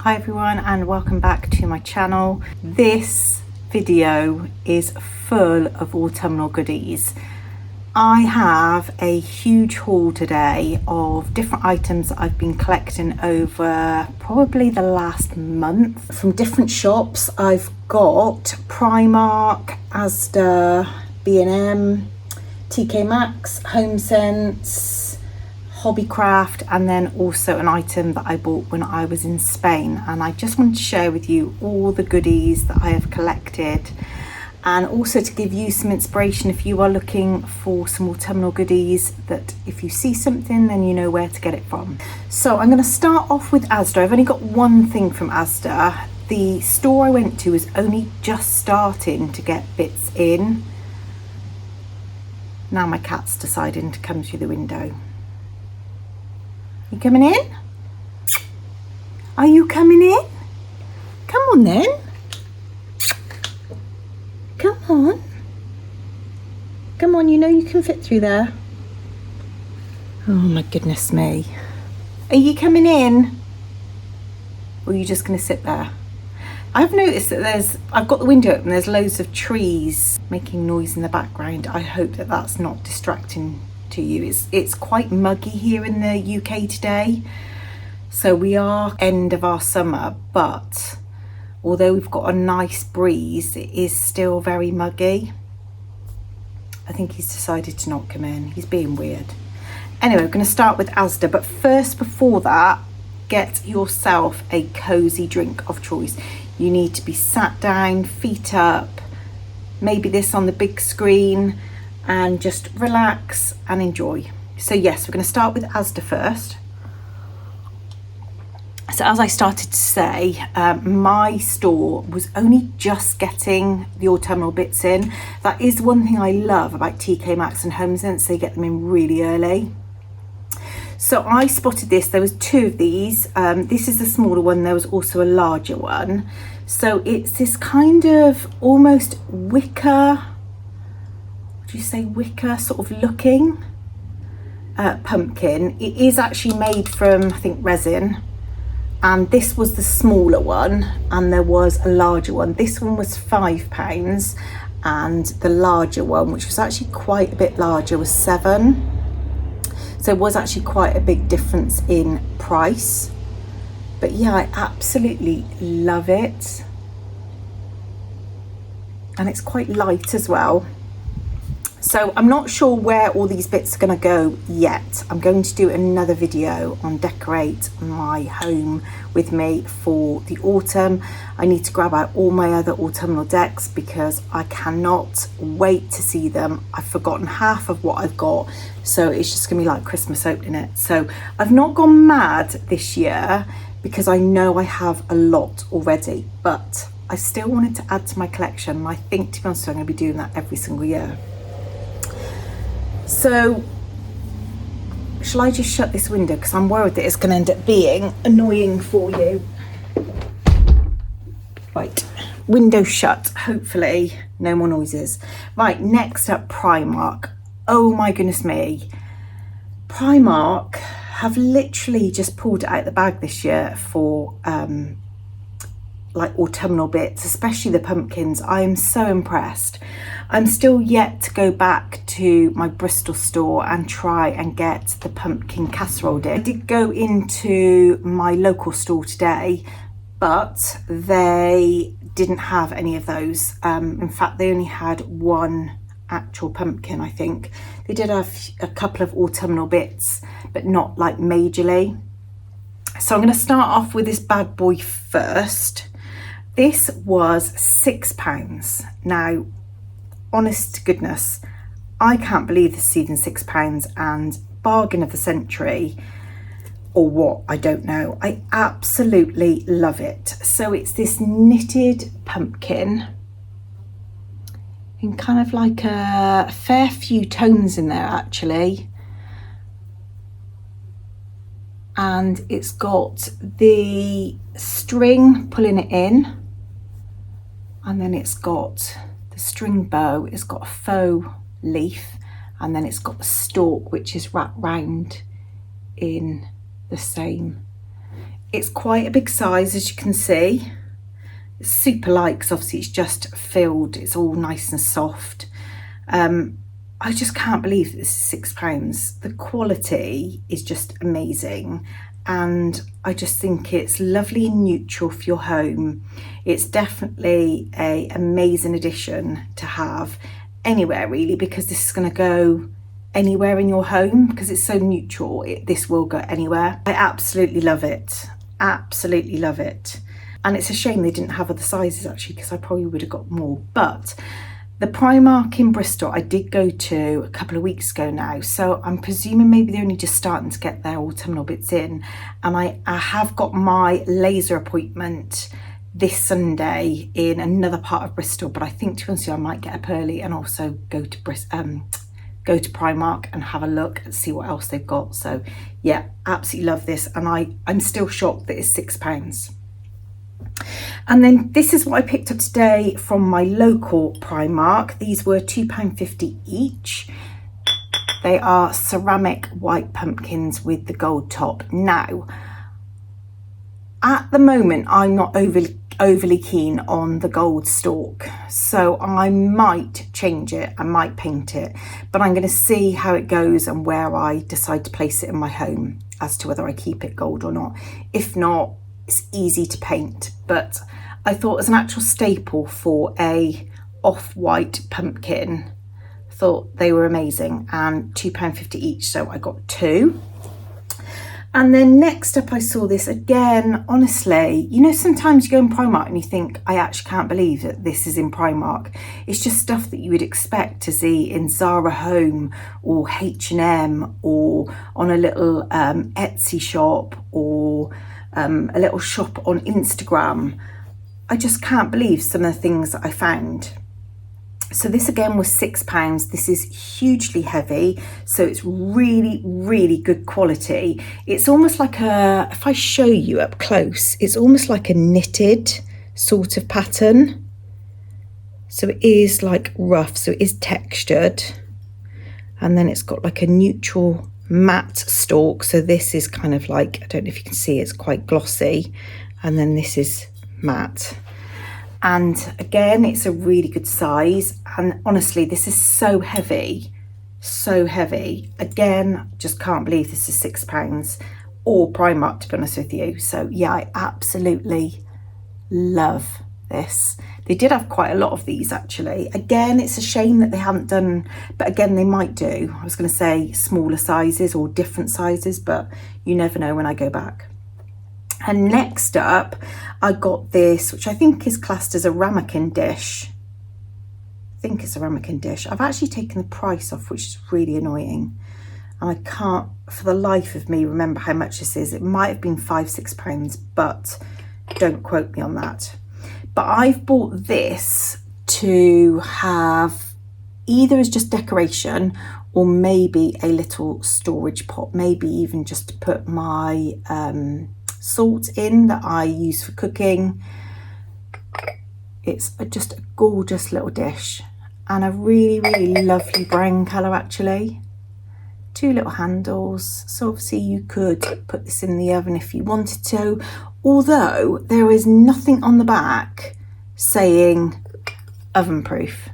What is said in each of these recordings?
Hi everyone and welcome back to my channel. This video is full of autumnal goodies. I have a huge haul today of different items that I've been collecting over probably the last month from different shops. I've got Primark, Asda, B&M, TK Maxx, Homesense, Hobbycraft, and then also an item that I bought when I was in Spain. And I just wanted to share with you all the goodies that I have collected, and also to give you some inspiration if you are looking for some autumnal goodies, that if you see something then you know where to get it from. So I'm going to start off with Asda. I've only got one thing from Asda. The store I went to is only just starting to get bits in. Now my cat's deciding to come through the window. You coming in? Are you coming in? Come on then. Come on. Come on, you know you can fit through there. Oh my goodness me. Are you coming in? Or are you just going to sit there? I've noticed that I've got the window open, there's loads of trees making noise in the background. I hope that that's not distracting to you. It's quite muggy here in the UK today, so we are end of our summer, but although we've got a nice breeze, it is still very muggy. I think he's decided to not come in. He's being weird. Anyway, we're going to start with Asda, but first, before that, get yourself a cozy drink of choice. You need to be sat down, feet up, maybe this on the big screen, and just relax and enjoy. So yes, we're going to start with Asda first. So as I started to say, my store was only just getting the autumnal bits in. That is one thing I love about TK Maxx and Homesense, they get them in really early. So I spotted this, there was two of these. This is the smaller one, there was also a larger one. So it's this kind of almost wicker, you say wicker sort of looking pumpkin. It is actually made from, I think, resin, and this was the smaller one and there was a larger one. This one was £5 and the larger one, which was actually quite a bit larger, was £7. So it was actually quite a big difference in price, but yeah, I absolutely love it, and it's quite light as well. So I'm not sure where all these bits are going to go yet. I'm going to do another video on decorate my home with me for the autumn. I need to grab out all my other autumnal decks because I cannot wait to see them. I've forgotten half of what I've got, so it's just going to be like Christmas opening it. So I've not gone mad this year because I know I have a lot already, but I still wanted to add to my collection. I think, to be honest, I'm going to be doing that every single year. So shall I just shut this window, because I'm worried that it's going to end up being annoying for you. Right, window shut, hopefully no more noises. Right, next up, Primark. Oh my goodness me, Primark have literally just pulled it out of the bag this year for like autumnal bits, especially the pumpkins. I am so impressed. I'm still yet to go back to my Bristol store and try and get the pumpkin casserole dish. I did go into my local store today, but they didn't have any of those. In fact, they only had one actual pumpkin, I think. They did have a couple of autumnal bits, but not like majorly. So I'm going to start off with this bad boy first. This was £6. Now, honest to goodness, I can't believe this is even £6, and bargain of the century, or what, I don't know. I absolutely love it. So it's this knitted pumpkin in kind of like a fair few tones in there actually, and it's got the string pulling it in, and then it's got the string bow, it's got a faux leaf, and then it's got the stalk which is wrapped round in the same. It's quite a big size, as you can see. It's super light because obviously it's just filled, it's all nice and soft. I just can't believe that this is £6. The quality is just amazing, and I just think it's lovely and neutral for your home. It's definitely an amazing addition to have anywhere really, because this is going to go anywhere in your home because it's so neutral. This will go anywhere. I absolutely love it, absolutely love it. And it's a shame they didn't have other sizes actually, because I probably would have got more. But the Primark in Bristol I did go to a couple of weeks ago now, so I'm presuming maybe they're only just starting to get their autumnal bits in. And I have got my laser appointment this Sunday in another part of Bristol, but I think, to be honest with you, I might get up early and also go to Primark and have a look and see what else they've got. So yeah, absolutely love this, and I'm still shocked that it's £6. And then this is what I picked up today from my local Primark. These were £2.50 each. They are ceramic white pumpkins with the gold top. Now, at the moment, I'm not overly keen on the gold stalk, so I might change it, I might paint it, but I'm going to see how it goes and where I decide to place it in my home as to whether I keep it gold or not. If not, it's easy to paint, but I thought as an actual staple for a off-white pumpkin, I thought they were amazing, and £2.50 each, so I got two. And then next up I saw this again. Honestly, you know, sometimes you go in Primark and you think, I actually can't believe that this is in Primark. It's just stuff that you would expect to see in Zara Home or H&M or on a little Etsy shop or a little shop on Instagram. I just can't believe some of the things that I found. So this again was £6. This is hugely heavy, so it's really, really good quality. It's almost like if I show you up close, it's almost like a knitted sort of pattern. So it is like rough, so it is textured. And then it's got like a neutral matte stalk. So this is kind of like, I don't know if you can see, it's quite glossy. And then this is matte. And again, it's a really good size. And honestly, this is so heavy, so heavy. Again, just can't believe this is £6 or Primark, to be honest with you. So yeah, I absolutely love this. They did have quite a lot of these actually. Again, it's a shame that they haven't done, but again, they might do. I was going to say smaller sizes or different sizes, but you never know when I go back. And next up, I got this, which I think is classed as a Ramekin Dish. I think it's a Ramekin Dish. I've actually taken the price off, which is really annoying. And I can't, for the life of me, remember how much this is. It might have been £5-6, but don't quote me on that. But I've bought this to have either as just decoration or maybe a little storage pot, maybe even just to put my salt in that I use for cooking. It's just a gorgeous little dish and a really, really lovely brown colour actually. Two little handles, so obviously you could put this in the oven if you wanted to, although there is nothing on the back saying oven proof,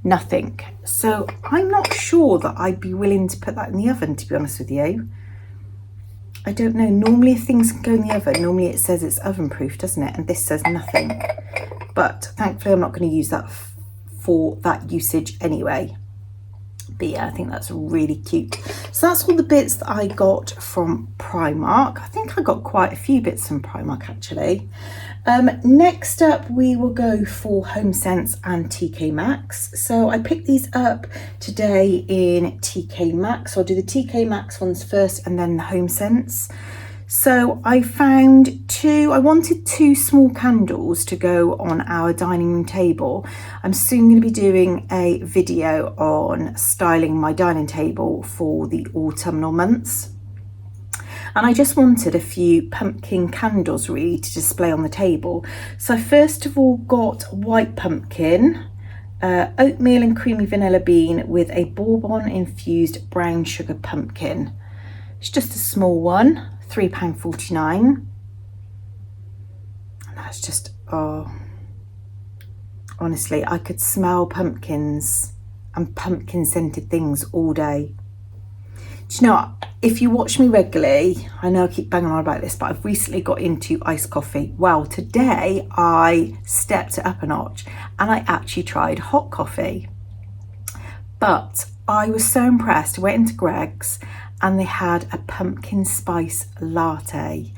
nothing. So I'm not sure that I'd be willing to put that in the oven, to be honest with you. I don't know, normally if things can go in the oven, normally it says it's oven proof, doesn't it? And this says nothing. But thankfully I'm not going to use that for that usage anyway. But yeah, I think that's really cute. So that's all the bits that I got from Primark. I think I got quite a few bits from Primark actually. Next up we will go for Homesense and TK Maxx. So I picked these up today in TK Maxx. So I'll do the TK Maxx ones first and then the Homesense. So I found I wanted two small candles to go on our dining room table. I'm soon going to be doing a video on styling my dining table for the autumnal months. And I just wanted a few pumpkin candles really to display on the table. So I first of all got white pumpkin, oatmeal and creamy vanilla bean with a bourbon infused brown sugar pumpkin. It's just a small one, £3.49. it's just, oh, honestly, I could smell pumpkins and pumpkin scented things all day. Do you know what? If you watch me regularly, I know I keep banging on about this, but I've recently got into iced coffee. Well, today I stepped it up a notch and I actually tried hot coffee. But I was so impressed. I went into Greggs and they had a pumpkin spice latte.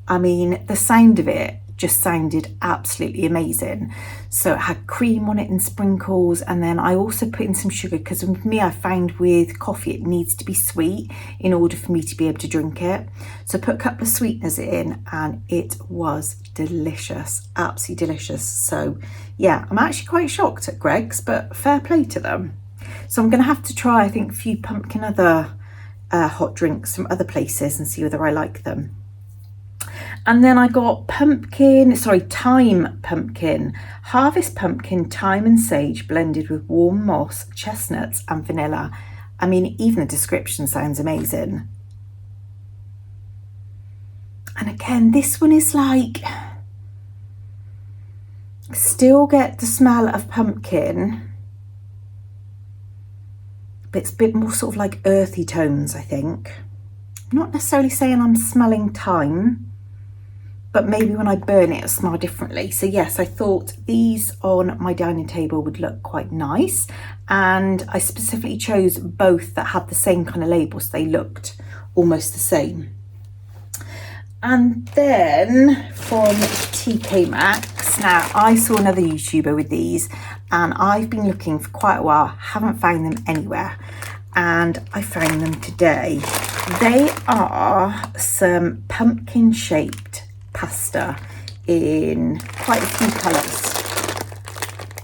I mean, the sound of it just sounded absolutely amazing. So it had cream on it and sprinkles, and then I also put in some sugar, because with me, I find with coffee it needs to be sweet in order for me to be able to drink it. So I put a couple of sweeteners in and it was delicious, absolutely delicious. So yeah, I'm actually quite shocked at Greggs, but fair play to them. So I'm going to have to try, I think, a few pumpkin other hot drinks from other places and see whether I like them. And then I got thyme pumpkin, harvest pumpkin, thyme and sage blended with warm moss, chestnuts and vanilla. I mean, even the description sounds amazing. And again, this one is like, still get the smell of pumpkin, but it's a bit more sort of like earthy tones, I think. I'm not necessarily saying I'm smelling thyme, but maybe when I burn it, it'll smell differently. So yes, I thought these on my dining table would look quite nice. And I specifically chose both that had the same kind of label, so they looked almost the same. And then from TK Maxx, now I saw another YouTuber with these and I've been looking for quite a while, haven't found them anywhere. And I found them today. They are some pumpkin shaped pasta in quite a few colours.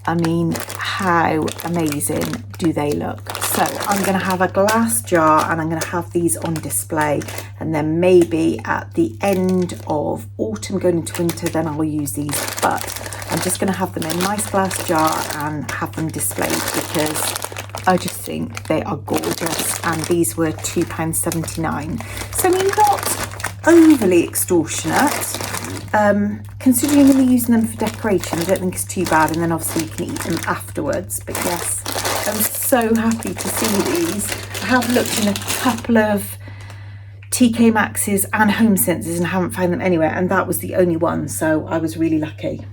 I mean, how amazing do they look? So I'm going to have a glass jar and I'm going to have these on display, and then maybe at the end of autumn going into winter then I'll use these, but I'm just going to have them in a nice glass jar and have them displayed because I just think they are gorgeous. And these were £2.79. So I mean, not overly extortionate. Considering I'm going to be using them for decoration, I don't think it's too bad. And then obviously you can eat them afterwards. But yes, I'm so happy to see these. I have looked in a couple of TK Maxx's and Homesenses and haven't found them anywhere. And that was the only one. So I was really lucky.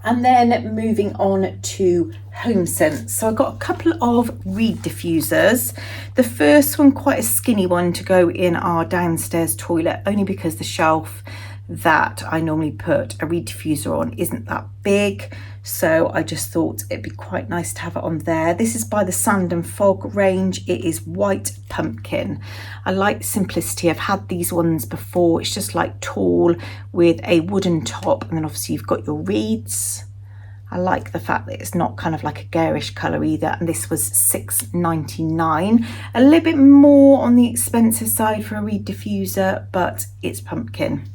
And then moving on to Homesense. So I got a couple of reed diffusers. The first one, quite a skinny one to go in our downstairs toilet, only because the shelf that I normally put a reed diffuser on isn't that big. So I just thought it'd be quite nice to have it on there. This is by the Sand and Fog range. It is white pumpkin. I like simplicity. I've had these ones before. It's just like tall with a wooden top, and then obviously you've got your reeds. I like the fact that it's not kind of like a garish colour either, and this was £6.99. A little bit more on the expensive side for a reed diffuser, but it's pumpkin.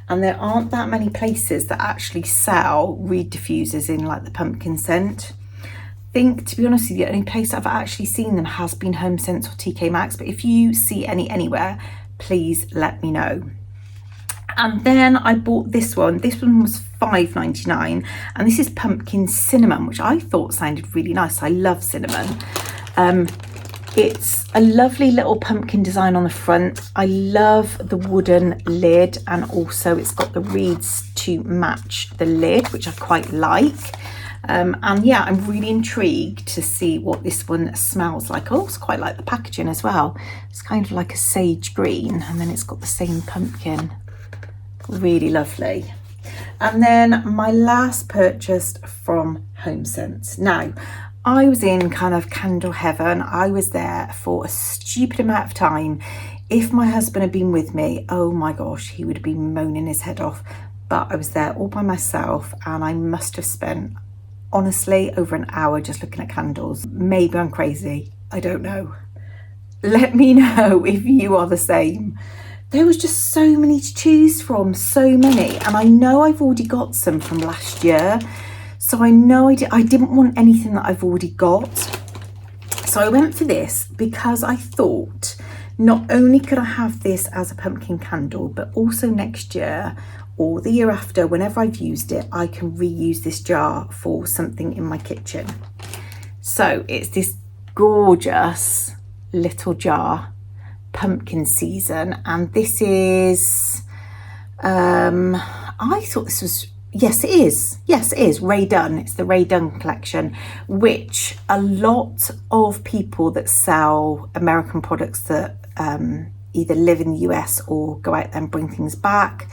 And there aren't that many places that actually sell reed diffusers in like the pumpkin scent. I think, to be honest with you, the only place I've actually seen them has been Homesense or TK Maxx, but if you see any anywhere, please let me know. And then I bought this one. This one was £5.99, and this is pumpkin cinnamon, which I thought sounded really nice. I love cinnamon. It's a lovely little pumpkin design on the front. I love the wooden lid, and also it's got the reeds to match the lid, which I quite like. And yeah, I'm really intrigued to see what this one smells like. I also quite like the packaging as well. It's kind of like a sage green, and then it's got the same pumpkin. Really lovely. And then my last purchase from Homesense. Now, I was in kind of candle heaven. I was there for a stupid amount of time. If my husband had been with me, oh my gosh, he would have been moaning his head off. But I was there all by myself, and I must have spent, honestly, over an hour just looking at candles. Maybe I'm crazy. I don't know. Let me know if you are the same. There was just so many to choose from, so many. And I know I've already got some from last year. So I know I didn't want anything that I've already got. So I went for this because I thought not only could I have this as a pumpkin candle, but also next year or the year after, whenever I've used it, I can reuse this jar for something in my kitchen. So it's this gorgeous little jar, pumpkin season, and this is I thought this was, yes it is Ray Dunn. It's the Ray Dunn collection, which a lot of people that sell American products that either live in the US or go out there and bring things back,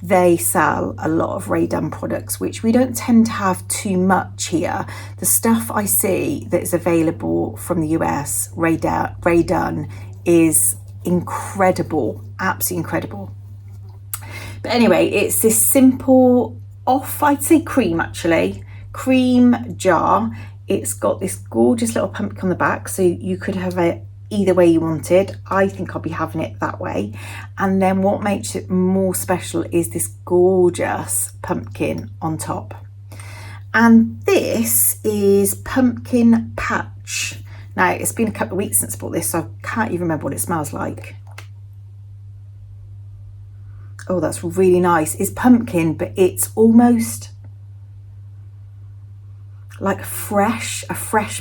they sell a lot of Ray Dunn products, which we don't tend to have too much here. The stuff I see that is available from the US, Ray Dunn, is incredible, absolutely incredible. But anyway, it's this simple I'd say cream jar. It's got this gorgeous little pumpkin on the back, so you could have it either way you wanted. I think I'll be having it that way. And then what makes it more special is this gorgeous pumpkin on top. And this is pumpkin patch. Now, it's been a couple of weeks since I bought this, so I can't even remember what it smells like. Oh, that's really nice. It's pumpkin, but it's almost like a fresh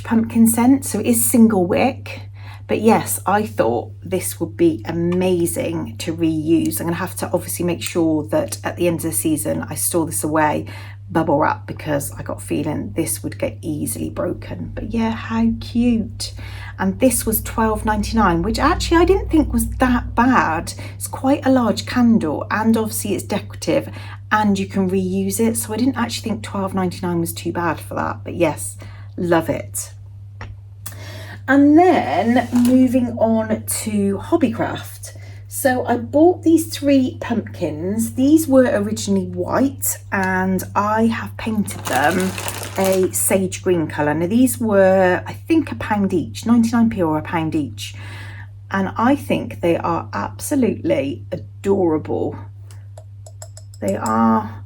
pumpkin scent. So it is single wick. But yes, I thought this would be amazing to reuse. I'm going to have to obviously make sure that at the end of the season, I store this away, bubble wrap, because I got a feeling this would get easily broken. But yeah, how cute. And this was $12.99, which actually I didn't think was that bad. It's quite a large candle, and obviously it's decorative and you can reuse it. So I didn't actually think $12.99 was too bad for that. But yes, love it. And then moving on to Hobbycraft. So I bought these 3 pumpkins. These were originally white and I have painted them a sage green colour. Now these were, I think, £1 each, 99p or £1 each. And I think they are absolutely adorable. They are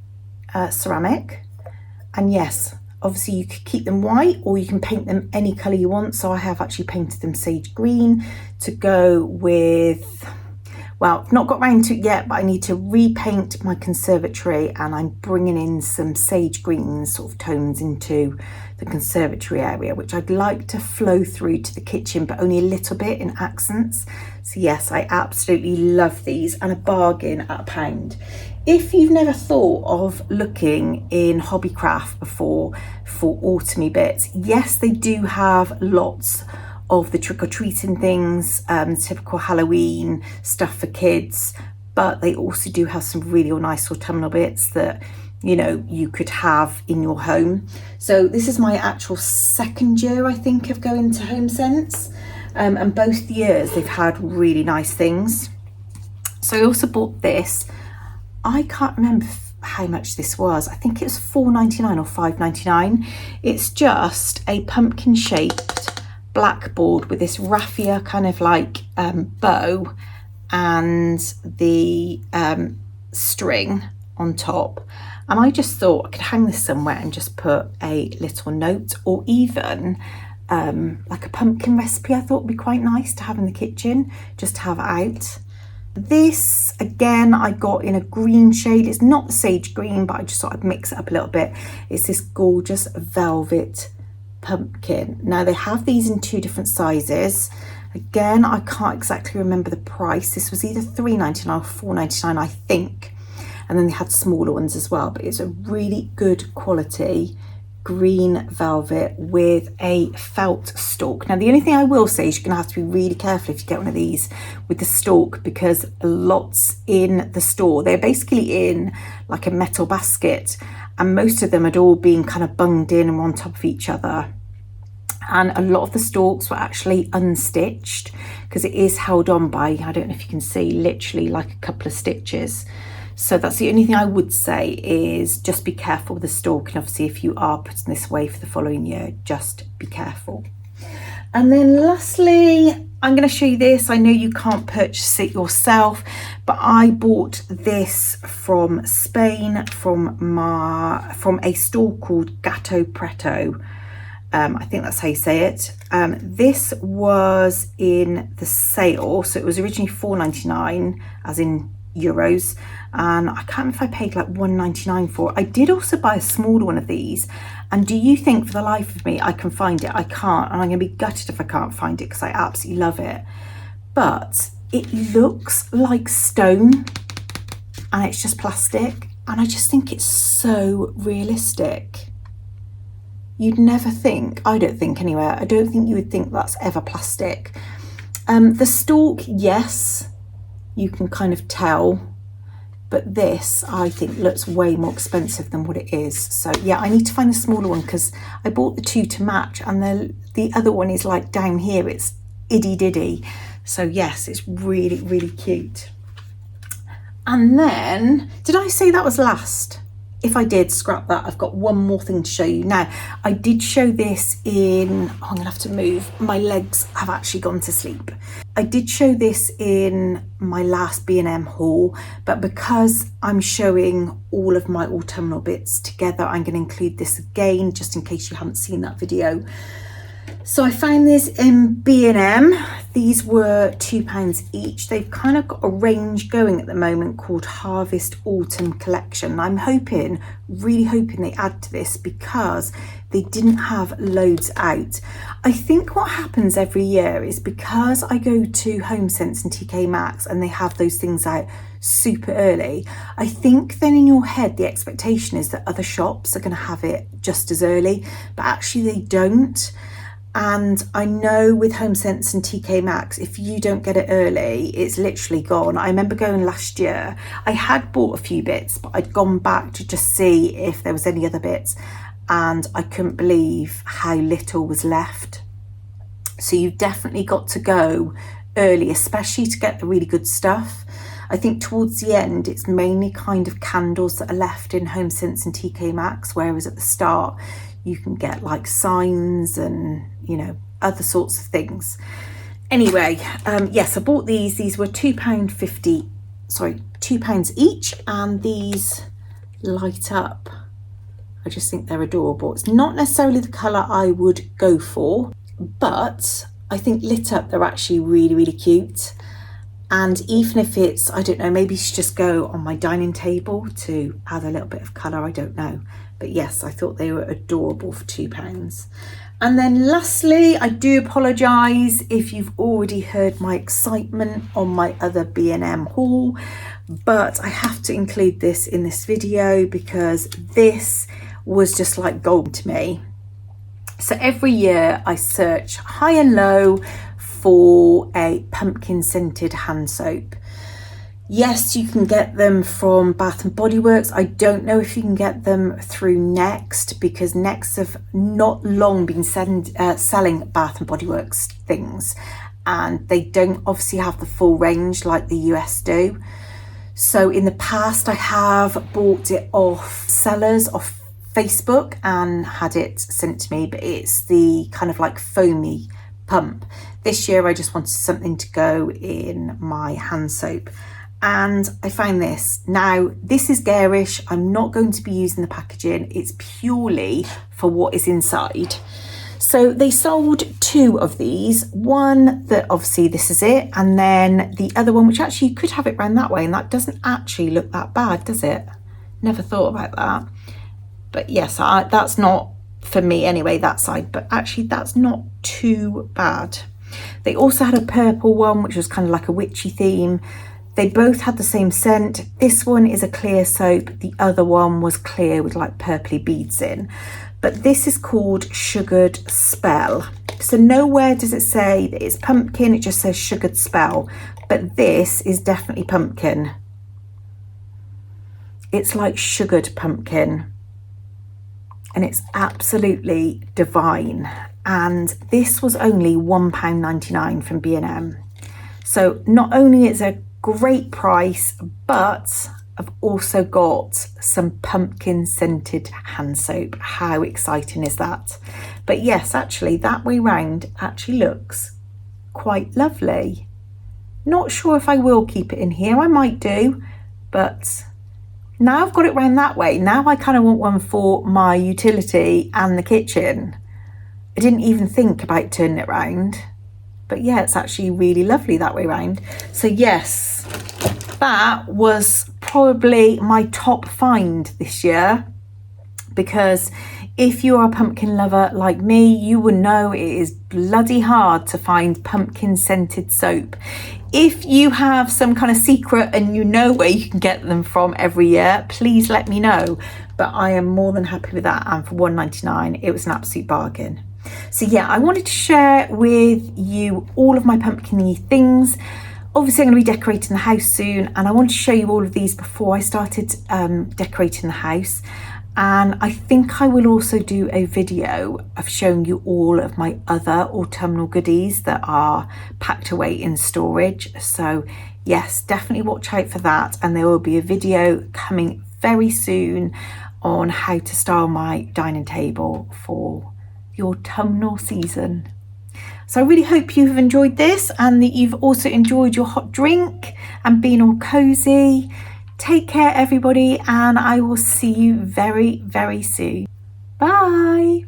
ceramic, and yes, obviously you could keep them white or you can paint them any colour you want. So I have actually painted them sage green to go with, well, I've not got round to it yet, but I need to repaint my conservatory, and I'm bringing in some sage green sort of tones into the conservatory area, which I'd like to flow through to the kitchen, but only a little bit in accents. So yes, I absolutely love these, and a bargain at £1. If you've never thought of looking in Hobbycraft before for autumny bits, yes, they do have lots of the trick-or-treating things, typical Halloween stuff for kids, but they also do have some really nice autumnal bits that, you know, you could have in your home. So this is my actual 2nd year, I think, of going to Homesense, and both the years they've had really nice things. So I also bought this. I can't remember how much this was. I think it was $4.99 or $5.99. It's just a pumpkin shaped blackboard with this raffia kind of like bow and the string on top. And I just thought I could hang this somewhere and just put a little note, or even like a pumpkin recipe. I thought would be quite nice to have in the kitchen, just to have it out. This, again, I got in a green shade. It's not the sage green, but I just thought I'd mix it up a little bit. It's this gorgeous velvet pumpkin. Now they have these in 2 different sizes. Again, I can't exactly remember the price. This was either $3.99 or $4.99, I think. And then they had smaller ones as well, but it's a really good quality green velvet with a felt stalk. Now the only thing I will say is you're going to have to be really careful if you get one of these with the stalk, because lots in the store, they're basically in like a metal basket, and most of them had all been kind of bunged in and on top of each other. And a lot of the stalks were actually unstitched, because it is held on by, I don't know if you can see, literally like a couple of stitches. So that's the only thing I would say, is just be careful with the stalk. And obviously if you are putting this away for the following year, just be careful. And then lastly, I'm going to show you this. I know you can't purchase it yourself, but I bought this from Spain from a store called Gato Preto. I think that's how you say it. This was in the sale, so it was originally £4.99, as in euros, and I can't remember if I paid like £1.99 for it. I did also buy a smaller one of these, and do you think for the life of me I can find it? I can't, and I'm going to be gutted if I can't find it because I absolutely love it. But it looks like stone and it's just plastic, and I just think it's so realistic. You'd never think, I don't think anyway, I don't think you would think that's ever plastic. The stalk, yes, you can kind of tell, but this I think looks way more expensive than what it is. So yeah, I need to find the smaller one because I bought the two to match, and the other one is like down here, it's itty diddy. So yes, it's really, really cute. And then, did I say that was last? If I did, scrap that. I've got one more thing to show you. Now, I did show this in, I'm gonna have to move. My legs have actually gone to sleep. I did show this in my last B&M haul, but because I'm showing all of my autumnal bits together, I'm gonna include this again, just in case you haven't seen that video. So I found this in B&M. These were £2 each. They've kind of got a range going at the moment called Harvest Autumn Collection. I'm hoping, really hoping they add to this because they didn't have loads out. I think what happens every year is because I go to Homesense and TK Maxx and they have those things out super early, I think then in your head the expectation is that other shops are going to have it just as early, but actually they don't. And I know with Homesense and TK Maxx, if you don't get it early, it's literally gone. I remember going last year, I had bought a few bits, but I'd gone back to just see if there was any other bits, and I couldn't believe how little was left. So you've definitely got to go early, especially to get the really good stuff. I think towards the end, it's mainly kind of candles that are left in Homesense and TK Maxx, whereas at the start, you can get like signs and, you know, other sorts of things. Anyway, yes, I bought these. These were £2.50, sorry, £2 each, and these light up. I just think they're adorable. It's not necessarily the colour I would go for, but I think lit up they're actually really, really cute. And even if it's, I don't know, maybe you should just go on my dining table to add a little bit of colour, I don't know. But yes, I thought they were adorable for £2. And then lastly, I do apologise if you've already heard my excitement on my other B&M haul, but I have to include this in this video because this was just like gold to me. So every year I search high and low for a pumpkin scented hand soap. Yes, you can get them from Bath and Body Works. I don't know if you can get them through Next, because Next have not long been selling Bath and Body Works things, and they don't obviously have the full range like the US do. So in the past I have bought it off sellers, off Facebook, and had it sent to me, but it's the kind of like foamy pump. This year I just wanted something to go in my hand soap, and I found this. Now this is garish. I'm not going to be using the packaging. It's purely for what is inside. So they sold two of these. One that obviously this is it, and then the other one which actually you could have it round that way, and that doesn't actually look that bad, does it? Never thought about that. But yes, that's not for me anyway, that side, but actually that's not too bad. They also had a purple one which was kind of like a witchy theme. They both had the same scent. This one is a clear soap, the other one was clear with like purpley beads in, but this is called Sugared Spell. So nowhere does it say that it's pumpkin, it just says Sugared Spell, but this is definitely pumpkin. It's like sugared pumpkin, and it's absolutely divine. And this was only £1.99 from B&M. So not only is it a great price, but I've also got some pumpkin scented hand soap. How exciting is that? But yes, actually that way round actually looks quite lovely. Not sure if I will keep it in here. I might do, but now I've got it round that way. Now I kind of want one for my utility and the kitchen. I didn't even think about turning it round, but yeah, it's actually really lovely that way round. So yes, that was probably my top find this year, because if you're a pumpkin lover like me, you will know it is bloody hard to find pumpkin scented soap. If you have some kind of secret and you know where you can get them from every year, please let me know. But I am more than happy with that, and for £1.99 it was an absolute bargain. So yeah, I wanted to share with you all of my pumpkin-y things. Obviously I'm going to be decorating the house soon, and I want to show you all of these before I started decorating the house. And I think I will also do a video of showing you all of my other autumnal goodies that are packed away in storage. So yes, definitely watch out for that. And there will be a video coming very soon on how to style my dining table for the autumnal season. So I really hope you've enjoyed this, and that you've also enjoyed your hot drink and been all cozy. Take care, everybody, and I will see you very, very soon. Bye.